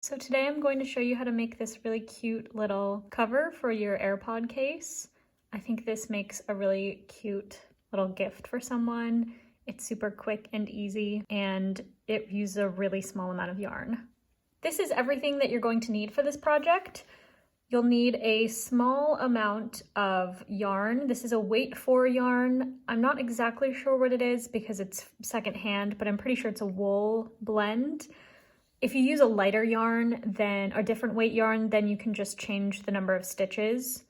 So today I'm going to show you how to make this really cute little cover for your AirPod case. I think this makes a really cute little gift for someone. It's super quick and easy, and it uses a really small amount of yarn. This is everything that you're going to need for this project. You'll need a small amount of yarn. This is a weight 4 yarn. I'm not exactly sure what it is because it's secondhand, but I'm pretty sure it's a wool blend. If you use a lighter yarn, then a different weight yarn, then you can just change the number of stitches.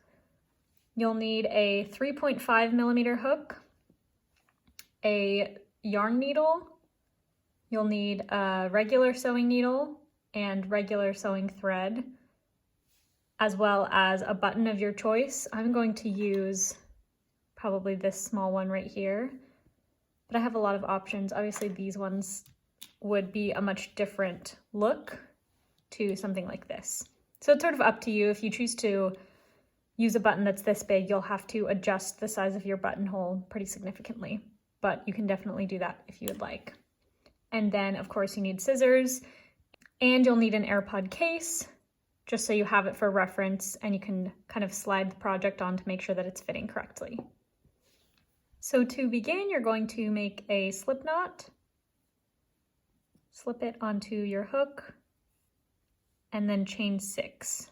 You'll need a 3.5 millimeter hook, a yarn needle. You'll need a regular sewing needle and regular sewing thread, as well as a button of your choice. I'm going to use probably this small one right here, but I have a lot of options. Obviously these ones would be a much different look to something like this. So it's sort of up to you. If you choose to use a button that's this big, you'll have to adjust the size of your buttonhole pretty significantly, but you can definitely do that if you would like. And then of course you need scissors, and you'll need an AirPod case, just so you have it for reference and you can kind of slide the project on to make sure that it's fitting correctly. So to begin, you're going to make a slip knot. Slip it onto your hook and then chain 6.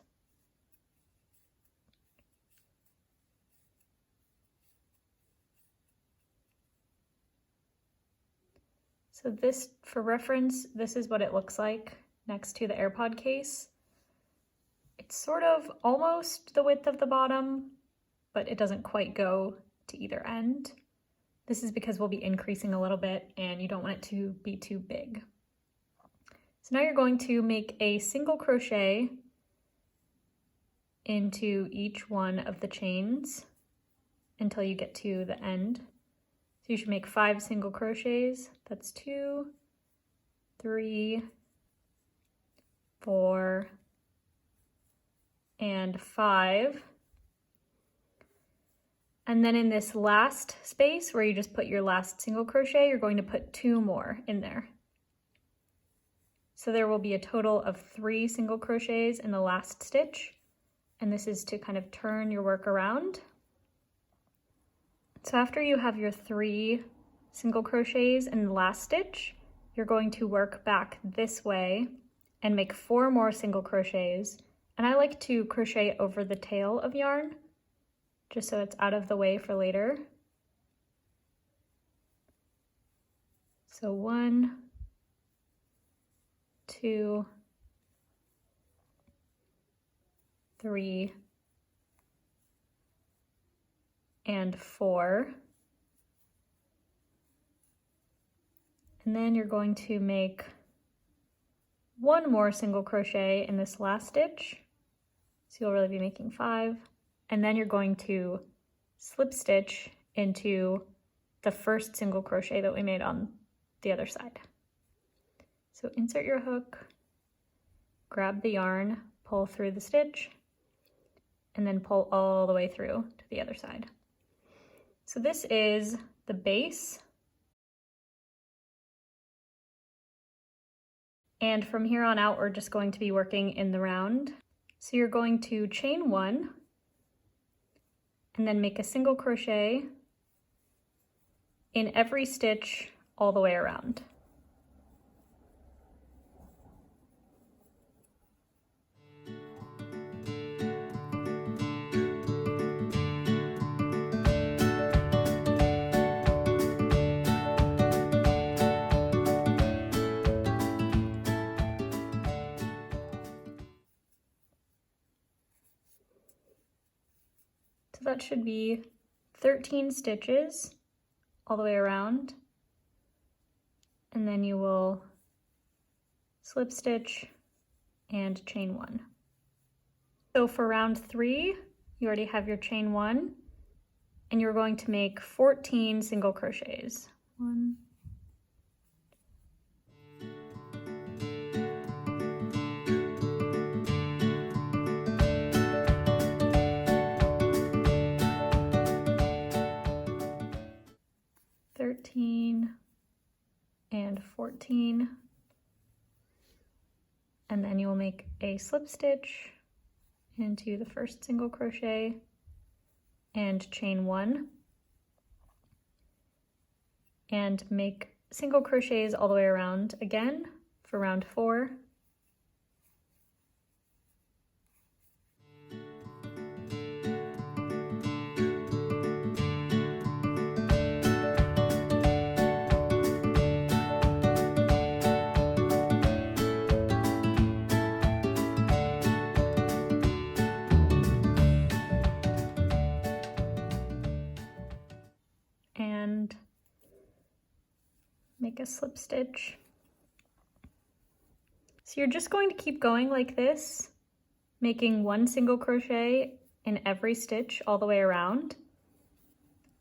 So this, for reference, this is what it looks like next to the AirPod case. It's sort of almost the width of the bottom, but it doesn't quite go to either end. This is because we'll be increasing a little bit and you don't want it to be too big. So now you're going to make a single crochet into each one of the chains until you get to the end. So you should make 5 single crochets. That's 2, 3, 4, and 5. And then in this last space where you just put your last single crochet, you're going to put 2 more in there. So there will be a total of 3 single crochets in the last stitch, and this is to kind of turn your work around. So after you have your 3 single crochets in the last stitch, you're going to work back this way and make 4 more single crochets. And I like to crochet over the tail of yarn, just so it's out of the way for later. So 1, 2, 3, and 4. And then you're going to make 1 more single crochet in this last stitch. So you'll really be making 5. And then you're going to slip stitch into the first single crochet that we made on the other side. So insert your hook, grab the yarn, pull through the stitch, and then pull all the way through to the other side. So this is the base. And from here on out, we're just going to be working in the round. So you're going to chain 1, and then make a single crochet in every stitch all the way around. So that should be 13 stitches all the way around. And then you will slip stitch and chain 1. So for round 3, you already have your chain 1, and you're going to make 14 single crochets. 1, 13 and 14. and then you'll make a slip stitch into the first single crochet and chain 1, and make single crochets all the way around again for round 4. And make a slip stitch. So you're just going to keep going like this, making 1 single crochet in every stitch all the way around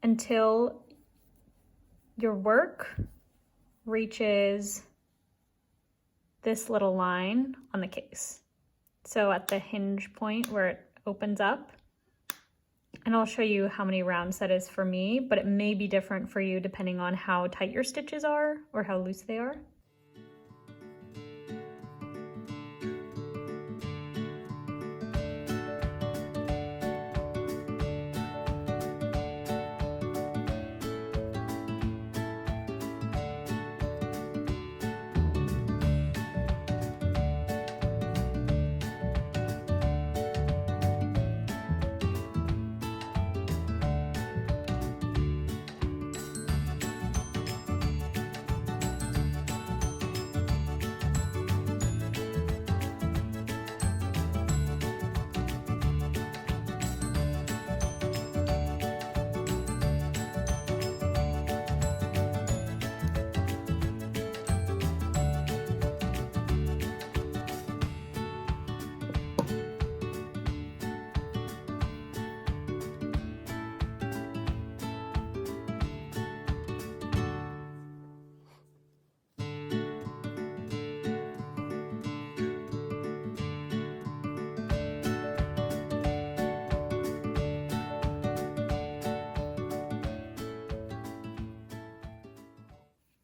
until your work reaches this little line on the case. So at the hinge point where it opens up. And I'll show you how many rounds that is for me, but it may be different for you depending on how tight your stitches are or how loose they are.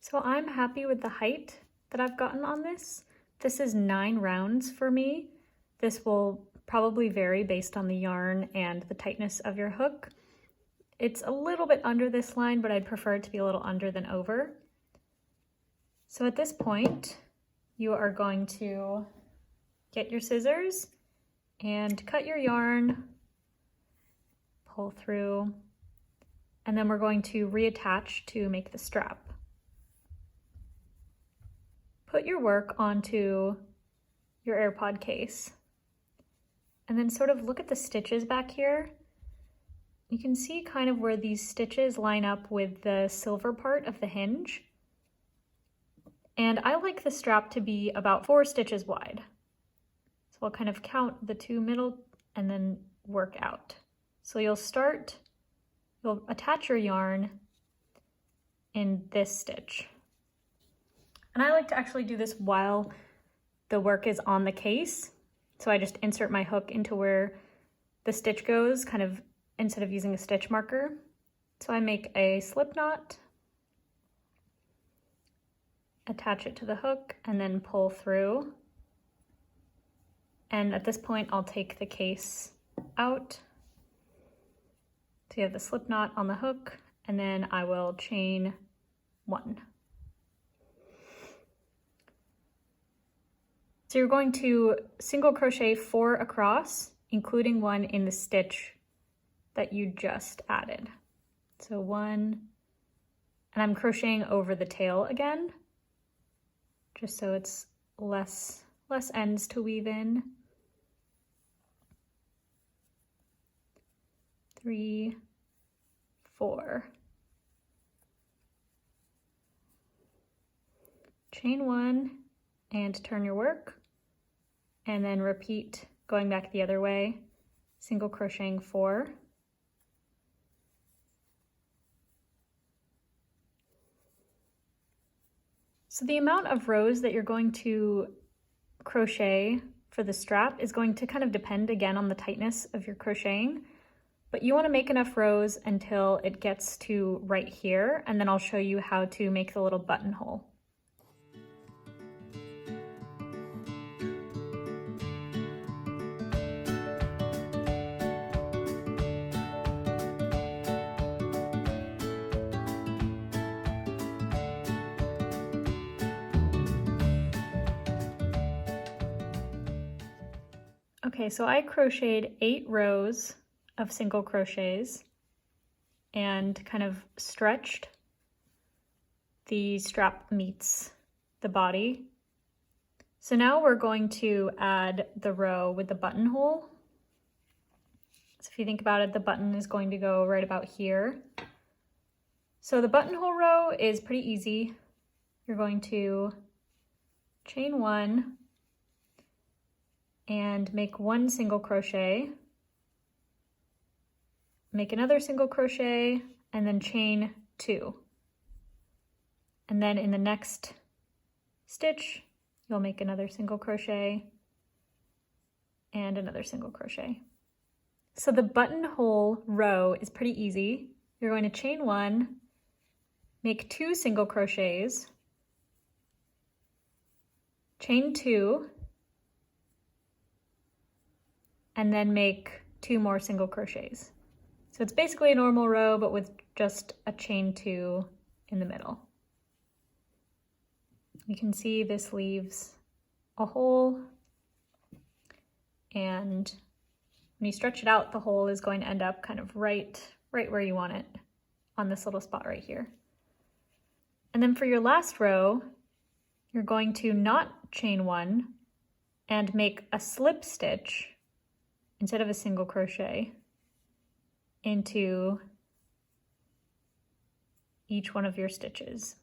So I'm happy with the height that I've gotten on this. This is 9 rounds for me. This will probably vary based on the yarn and the tightness of your hook. It's a little bit under this line, but I'd prefer it to be a little under than over. So at this point, you are going to get your scissors and cut your yarn, pull through, and then we're going to reattach to make the strap. Put your work onto your AirPod case and then sort of look at the stitches back here. You can see kind of where these stitches line up with the silver part of the hinge. And I like the strap to be about 4 stitches wide. So I'll kind of count the 2 middle and then work out. So you'll attach your yarn in this stitch. And I like to actually do this while the work is on the case. So I just insert my hook into where the stitch goes, kind of instead of using a stitch marker. So I make a slip knot, attach it to the hook, and then pull through. And at this point, I'll take the case out. So you have the slip knot on the hook, and then I will chain 1. So you're going to single crochet 4 across, including 1 in the stitch that you just added. So 1, and I'm crocheting over the tail again, just so it's less ends to weave in. 3, 4. Chain 1 and turn your work. And then repeat going back the other way, single crocheting 4. So the amount of rows that you're going to crochet for the strap is going to kind of depend again on the tightness of your crocheting, but you want to make enough rows until it gets to right here, and then I'll show you how to make the little buttonhole. Okay, so I crocheted 8 rows of single crochets and kind of stretched the strap meets the body. So now we're going to add the row with the buttonhole. So if you think about it, the button is going to go right about here. So the buttonhole row is pretty easy. You're going to chain 1 and make 1 single crochet, make another single crochet, and then chain 2. And then in the next stitch, you'll make another single crochet and another single crochet. So the buttonhole row is pretty easy. You're going to chain 1, make 2 single crochets, chain 2, and then make 2 more single crochets. So it's basically a normal row, but with just a chain 2 in the middle. You can see this leaves a hole, and when you stretch it out, the hole is going to end up kind of right where you want it, on this little spot right here. And then for your last row, you're going to not chain 1 and make a slip stitch instead of a single crochet into each one of your stitches.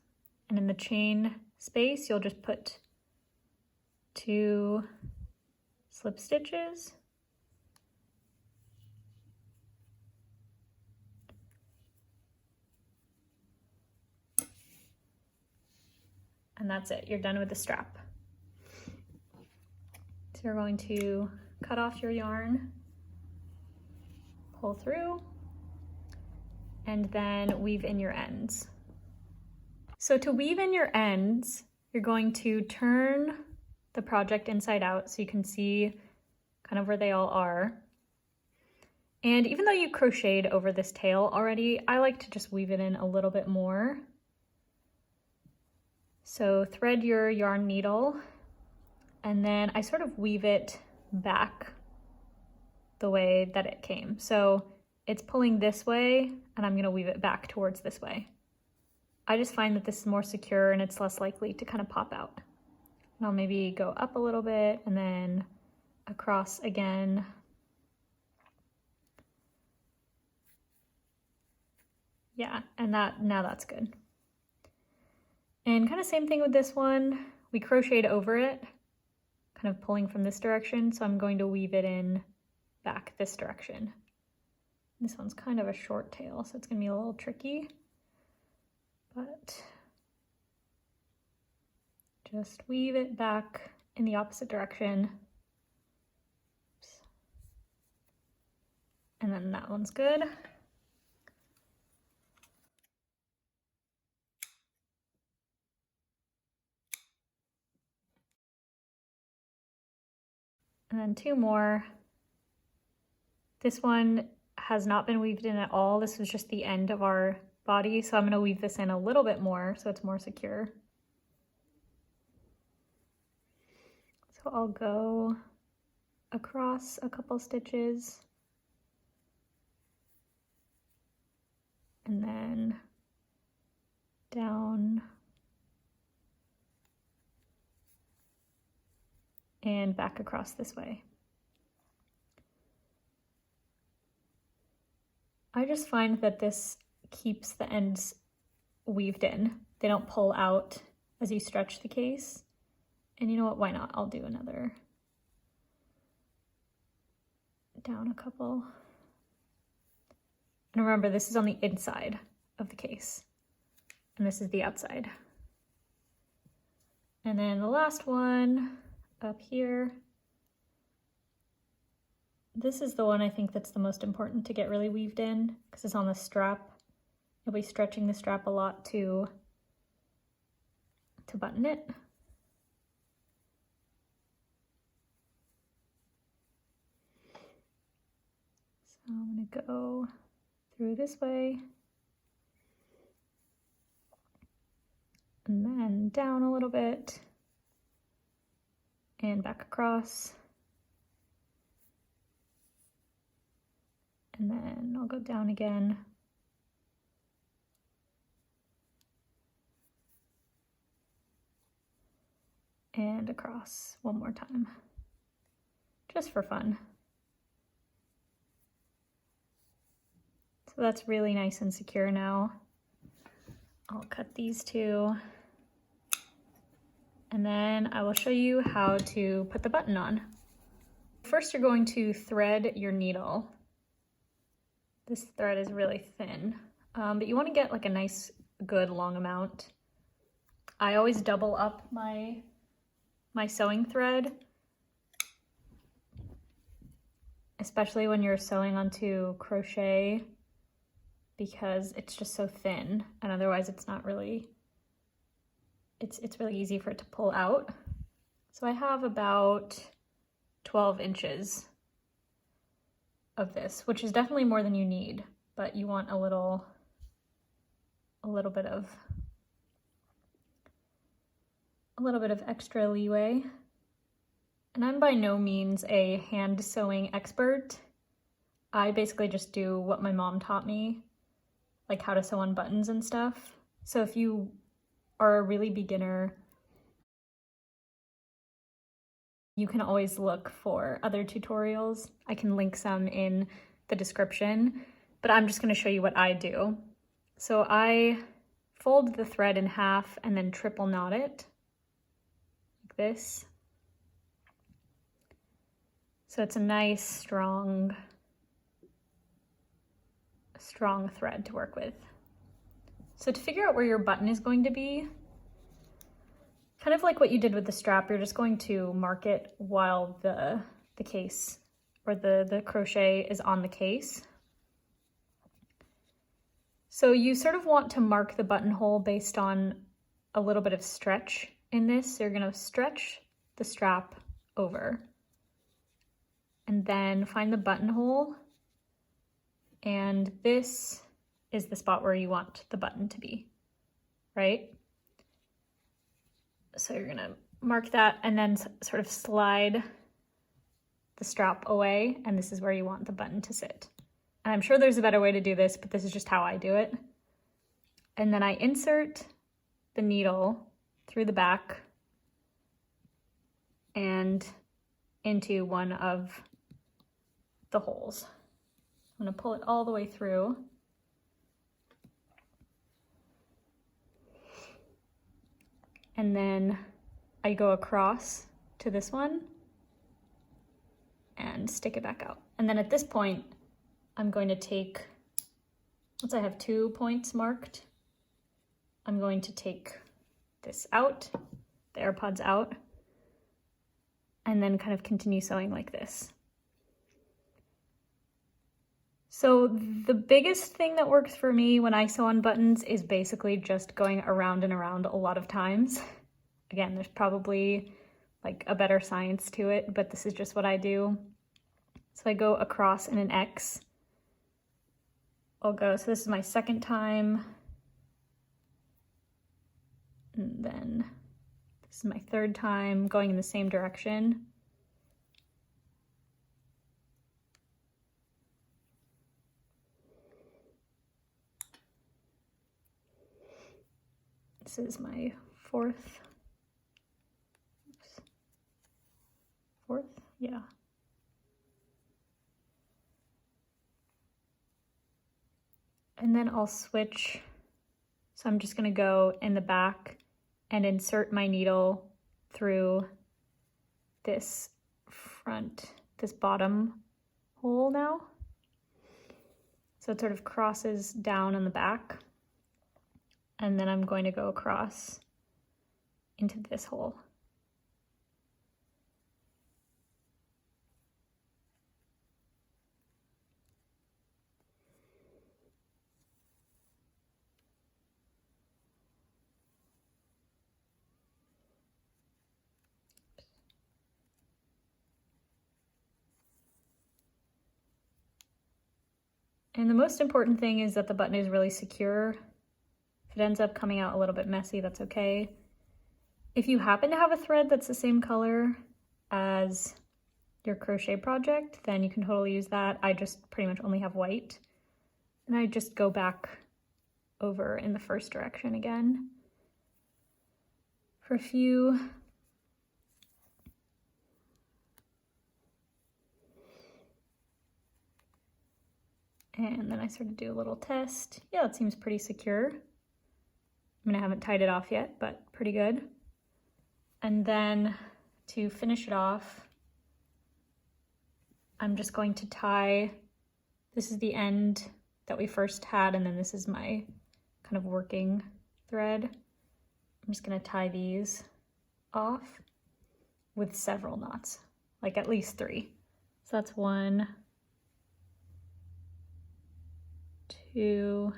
And in the chain space, you'll just put 2 slip stitches. And that's it, you're done with the strap. So you're going to cut off your yarn, pull through, and then weave in your ends. So to weave in your ends, you're going to turn the project inside out so you can see kind of where they all are. And even though you crocheted over this tail already, I like to just weave it in a little bit more. So thread your yarn needle, and then I sort of weave it back the way that it came. So it's pulling this way, and I'm gonna weave it back towards this way. I just find that this is more secure and it's less likely to kind of pop out. And I'll maybe go up a little bit and then across again. Yeah, and now that's good. And kind of same thing with this one. We crocheted over it, kind of pulling from this direction, so I'm going to weave it in back this direction. This one's kind of a short tail, so it's gonna be a little tricky, but just weave it back in the opposite direction. Oops. And then that one's good. And then 2 more. This one has not been weaved in at all. This was just the end of our body, so I'm going to weave this in a little bit more so it's more secure. So I'll go across a couple stitches and then down and back across this way. I just find that this keeps the ends weaved in. They don't pull out as you stretch the case. And you know what, why not? I'll do another down a couple. And remember, this is on the inside of the case, and this is the outside. And then the last one up here. This is the one I think that's the most important to get really weaved in because it's on the strap. You'll be stretching the strap a lot to button it. So I'm gonna go through this way and then down a little bit and back across And then I'll go down again. And across one more time, just for fun. So that's really nice and secure now. I'll cut these two. And then I will show you how to put the button on. First, you're going to thread your needle. This thread is really thin, but you want to get like a nice, good long amount. I always double up my sewing thread, especially when you're sewing onto crochet, because it's just so thin, and otherwise it's not really, it's really easy for it to pull out. So I have about 12 inches of this, which is definitely more than you need, but you want a little bit of extra leeway. And I'm by no means a hand sewing expert. I basically just do what my mom taught me, like how to sew on buttons and stuff. So if you are a really beginner, you can always look for other tutorials. I can link some in the description, but I'm just going to show you what I do. So I fold the thread in half and then triple knot it like this. So it's a nice, strong thread to work with. So to figure out where your button is going to be, kind of like what you did with the strap, you're just going to mark it while the case or the crochet is on the case. So you sort of want to mark the buttonhole based on a little bit of stretch in this. So you're going to stretch the strap over and then find the buttonhole, and this is the spot where you want the button to be, right? So you're gonna mark that and then sort of slide the strap away, and this is where you want the button to sit. And I'm sure there's a better way to do this, but this is just how I do it. And then I insert the needle through the back and into one of the holes. I'm gonna pull it all the way through. And then I go across to this one and stick it back out. And then at this point, I'm going to take, once I have 2 points marked, I'm going to take this out, the AirPods out, and then kind of continue sewing like this. So the biggest thing that works for me when I sew on buttons is basically just going around and around a lot of times. Again, there's probably like a better science to it, but this is just what I do. So I go across in an X. So this is my second time. And then this is my third time going in the same direction. This is my fourth, yeah. And then I'll switch. So I'm just gonna go in the back and insert my needle through this bottom hole now. So it sort of crosses down on the back. And then I'm going to go across into this hole. And the most important thing is that the button is really secure. If it ends up coming out a little bit messy, that's okay. If you happen to have a thread that's the same color as your crochet project, then you can totally use that. I just pretty much only have white. And I just go back over in the first direction again for a few. And then I sort of do a little test. Yeah, it seems pretty secure. I mean, I haven't tied it off yet, but pretty good. And then to finish it off, I'm just going to tie, this is the end that we first had, and then this is my kind of working thread. I'm just gonna tie these off with several knots, like at least 3. So that's 1, 2,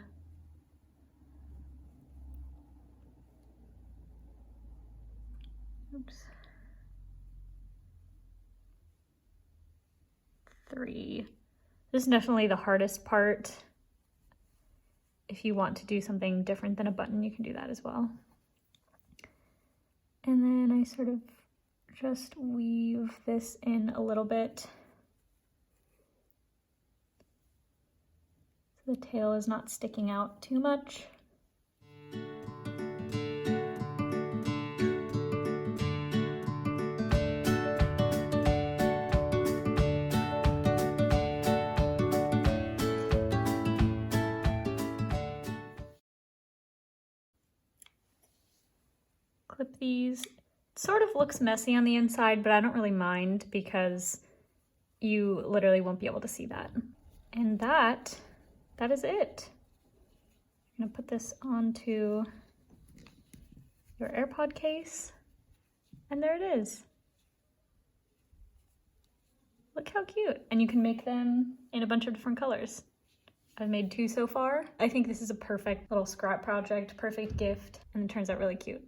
3. This is definitely the hardest part. If you want to do something different than a button, you can do that as well. And then I sort of just weave this in a little bit, so the tail is not sticking out too much. Clip these. It sort of looks messy on the inside, but I don't really mind because you literally won't be able to see that. And that is it. I'm gonna put this onto your AirPod case, and there it is. Look how cute. And you can make them in a bunch of different colors. I've made 2 so far. I think this is a perfect little scrap project, perfect gift, and it turns out really cute.